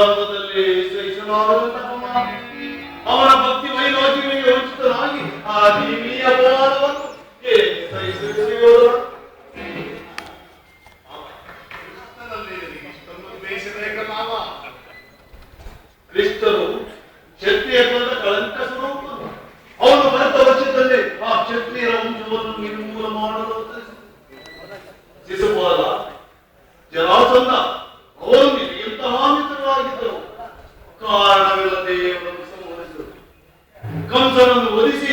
ಆರಂಭದಲ್ಲಿ ಸಹಿಸಲಾರದಂತಹ ಅವನ ಭಕ್ತಿ ವೈರಾಗ್ಯಗಳಿಗೆ ವಂಚಿತನಾಗಿ ಆ ದೀನೀಯ ಅಪವಾದವನ್ನು ಸಹಿಸುವ ಕ್ರಿಸ್ತರು ಕ್ಷತ್ರಿಯ ಕುಲದ ಕಳಂಕ ಸ್ವರೂಪ. ಅವನು ಬರೆದ ವರ್ಷದಲ್ಲಿ ಆ ಕ್ಷತ್ರಿಯರ ವಂಶವನ್ನು ನಿರ್ಮೂಲ ಮಾಡಲು ಶಿಶುಪಾಲ ಜರಾಸಂಧ ಅವರೊಂದಿಗೆ ಎಂತಹ ಮಿತ್ರರಾಗಿದ್ದರು. ಕಾರಣವಿಲ್ಲದೆ ಅವರನ್ನು ಸಂಹರಿಸಿದರು. ಕಂಸನನ್ನು ವಧಿಸಿ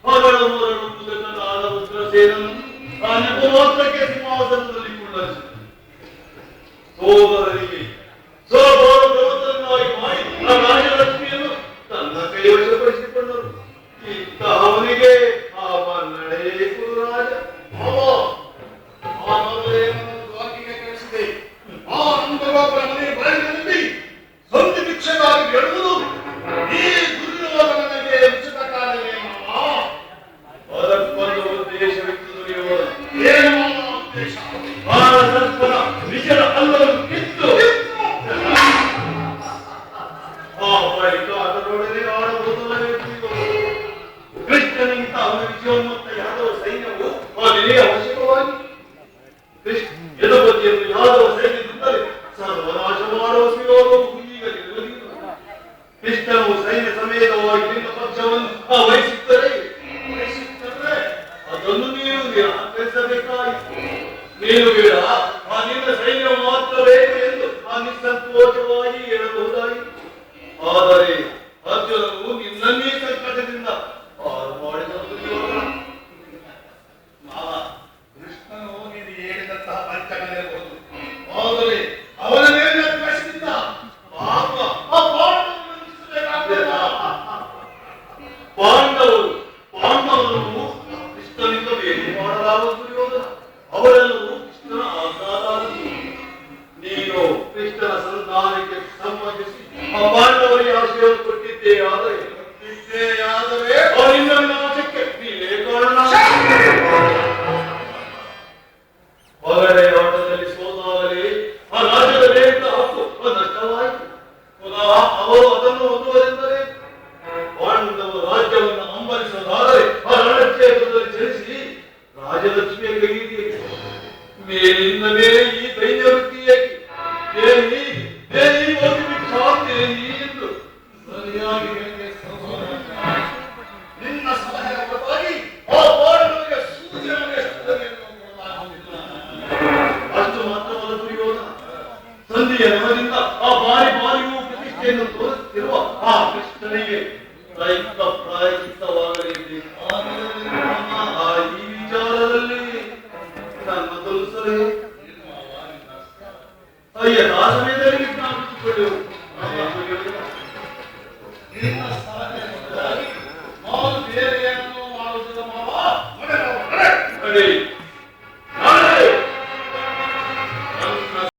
ಹೊರಳು ಮೊರಳು ಮುದಕನಾದ ಉಗ್ರಸೇನನ್ನು ಆ ನೆಪಮಾತ್ರಕ್ಕೆ ಸಿಂಹಾಸನದಲ್ಲಿ ಕುಳ್ಳರಿಸಿದರು. ಸೋದರರಿಗೆ ಸೋದರ ಪ್ರವರ್ತನಾಗಿ ಮಾಡಿ ಆ ರಾಜಲಕ್ಷ್ಮಿಯನ್ನು ತನ್ನ ಕೈವಶಪಡಿಸಿಕೊಂಡರು. ಇಂತಹವನಿಗೆ ಆ ಮನ್ನಡೆ ಕುರುರಾಜ ಸಂಧಿ ಭಿಕ್ಷೆಗಾಗಿ ಹೇಳುವುದು ಈ ದುರ್ಯೋಧನನಿಗೆ ಉಚಿತ ಕಾರ್ಯವೇ. ಅದಕ್ಕೊಂದು ಉದ್ದೇಶವಿತ್ತು ದುರ್ಯೋಧನ. ಏನು ಉದ್ದೇಶ? ಭಾರತರ್ಪಣ ನಿಜರ ಅಲ್ಲವನ್ನು ಕಿತ್ತು ಆ ಬಳಿಕ ಅದರೊಡನೆ ಆಡಬಹುದಲ್ಲಬೇಕು. ಕೃಷ್ಣನಿಗಿಂತ ಅವನ ವಿಜಯೋನ್ಮತ್ತ ಯಾದವ ಸೈನ್ಯವು ಅದೇ ಅವಶ್ಯಕವಾಗಿ ಯದುಪತಿಯನ್ನು ಯಾದವ ಸೈನ್ಯದಿಂದಲೇ ಸರ್ವನಾಶ ಮಾಡುವ ಸುಯೋಗವು ಈಗ ನಿಲ್ಲುವುದಿಲ್ಲ. ಕೃಷ್ಣನು ಸೈನ್ಯ ಸಮೇತವಾಗಿ ನಿನ್ನ ಪಕ್ಷವನ್ನು ವಹಿಸುತ್ತಾರೆ ಅದನ್ನು ನೀನು ನಿರಾಕರಿಸಬೇಕಾಯಿತು. ನೀನು ಬೇಡ ಆ ನಿನ್ನ ಸೈನ್ಯ ಮಾತ್ರ ಬೇಕು ಎಂದು ಆ ನಿಸ್ಸಂತೋಷವಾಗಿ ಹೇಳಬಹುದಾಯಿತು. ಆದರೆ ಅರ್ಜುನನು ನಿನ್ನನ್ನೇ ಸಂಕಟದಿಂದ ಪಾರು ಮಾಡಿದನು. ಕೃಷ್ಣನು ನೀನು ಹೇಳಿದಂತಹ ಪಂಚಕನಿರಬಹುದು. ಆದರೆ ಅವನ ಮೇಲೆ ದ್ವೇಷದಿಂದ ಪಾಂಡವರನ್ನು ಕೃಷ್ಣನಿಂದ ಬೇರೆ ಮಾಡಲಾಗುವುದು ದುರ್ಯೋಧನ. ಅವರೆಲ್ಲರೂ ಕೃಷ್ಣನ ಆಜ್ಞಾದಾರರು. ನೀನು ಕೃಷ್ಣನ ಸಂಧಾನಕ್ಕೆ ಸಮ್ಮತಿಸಿ ಆ ಪಾಂಡವರಿಗೆ ಆಶಯವನ್ನು ಕೊಟ್ಟಿದ್ದೇ ಆದರೆ ಅವರಿಂದ ವಿನಾಶಕ್ಕೆ ನೀನೇ ಕಾರಣ. ಹೊರಗಡೆ ಆಟದಲ್ಲಿ ಸೋತಾಗಲೇ ಆ ರಾಜ್ಯದ ಬೇಡ ಹಕ್ಕು ನಷ್ಟವಾಯಿತು. ಪುನಃ ಅವರು ಅದನ್ನು ಹೊಂದುವುದೆಂದರೆ ಪಾಂಡವ ರಾಜ್ಯವನ್ನು ಅಂಬರಿಸುವುದಾದರೆ ಆ ರಣಕ್ಷೇತ್ರದಲ್ಲಿ ಚಲಿಸಿ ರಾಜಲಕ್ಷ್ಮಿಯ ಕೈಗೆ ಮೇಲಿಂದ ಮೇಲೆ ಈ ದೈನ್ಯ ವೃತ್ತಿ ಎಂದು ಸರಿಯಾಗಿ ನಿನ್ನ ಸಲಹೆ ಹೊರತಾಗಿ ಆ ಪಾಂಡವರಿಗೆ ಸೂಚನೆ ಅಷ್ಟು ಮಾತ್ರವಲ್ಲ ದುರ್ಯೋಧನ. ಸಂಧಿಯ ನೆಲದಿಂದ ಆ ಬಾರಿಯೂ ಪ್ರತಿಷ್ಠೆಯನ್ನು ತೋರಿಸುತ್ತಿರುವ ಆ ಕೃಷ್ಣನಿಗೆ ಪ್ರಾಯಚಿತ್ತವಾಗಲಿದೆ. ಈ ವಿಚಾರದಲ್ಲಿ ನನ್ನ ತೋರಿಸಲೇ ಅಯ್ಯ ಆ ಸಮಯದಲ್ಲಿ ವಿಜ್ಞಾಪಿಸಿಕೊಳ್ಳುವುದು